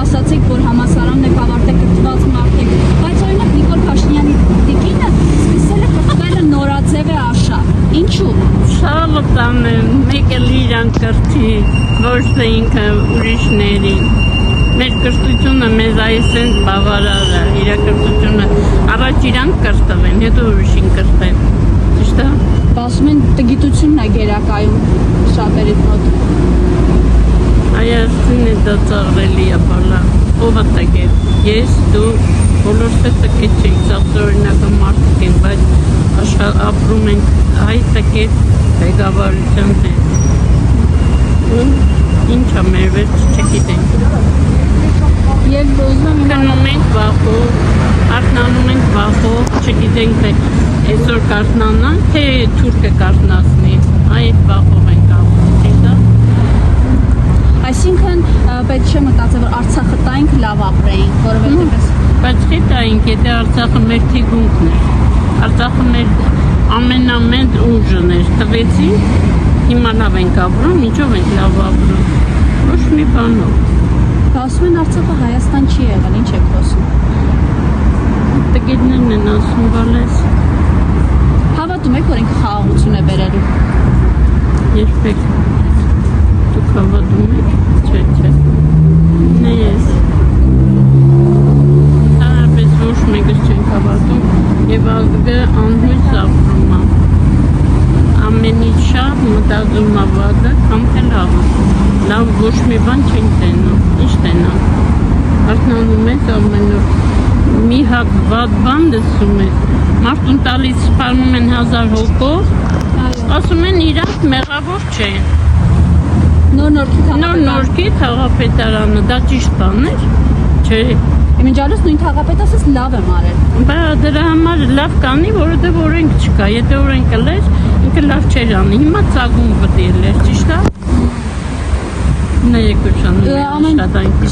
ասացիք, որ համասարանն եք ավարտել կրթված մարդ եք, բայց օրինակ Նիկոլ Փաշինյանի տիկինը սկսել է կրթվելը նորաձև է Աշա։ Ինչու՞։ Շալը տանը, մեկը իրան կրթի, ոչ թե ինքը ուրիշներին։ Մեր կրթությունը մեզ այսենց բավարար է, իր կրթությունը առաջ իրանք կրթվեն, հետո ուրիշին կրթեն։ Ճիշտ է։ Ասում են տգիտությունն է գերակայում շատերի մոտ։ Այասինը դա ծաղրելի է բալա, ով է տգետ, ես, դու, բոլորս է տգետ չենք, ծաղրօրինակը մարդիկ են, բայց ապրում ենք այ տգետ բեգավարության հետ։ Ու ինչ է մեր վերջ չգիտենք։ Եվ ուզում եմ Կնում ենք վախով, արթնանում ենք վախով, չգիտենք թե այսօր կարթնանան, թե թուրքը կարթնացնի, այդ վախով ենք անում, չենք դա։ Այսինքն պետք չէ մտածել, որ Արցախը տայինք լավ ապրեինք, որովհետև Բայց չի տայինք, եթե Արցախը մեր թիգունքն էր, Արցախը մեր ամենամեծ ուժն էր, տվեցին, հիմա լավ ենք ապրում, ինչով ենք լավ ապրում, ոչ մի բանով։ ասում են Արցախը Հայաստան չի եղել, ինչ եք խոսում։ Տգետներն են ասում, բալես, Հավատում եք, որ ինքը խաղաղություն է բերելու։ երբեք դուք հավատում եք, չէ, նե ես, հարապես ոչ մեկս չենք հավատում և ազգը անհույս ապրում է, ամենից շատ մտածում է վատը, կամ թե լավը, լավ ոչ մի բան չենք տենում, ինչ տենամ, արթնանում ես ամեն օր, մի հատ վատ բան լսում ես, մարդուն տալիս սպանում են 1000 հոգով, ասում են իրանք մեղավոր չեն, նոր-նորքի թաղապետարանը, դա ճիշտ բան էր, չէ, Իմիջալուս նույն թաղապետը ասես լավ եմ արել։ բա դրա համար լավ կանի, որովհետև օրենք չկա, եթե օրենքը լեր, ինքը լավ չէր անի, հիմա ծագում վտի էր, ճիշտ է։ Նայեք ուշանում, աշխատանքի։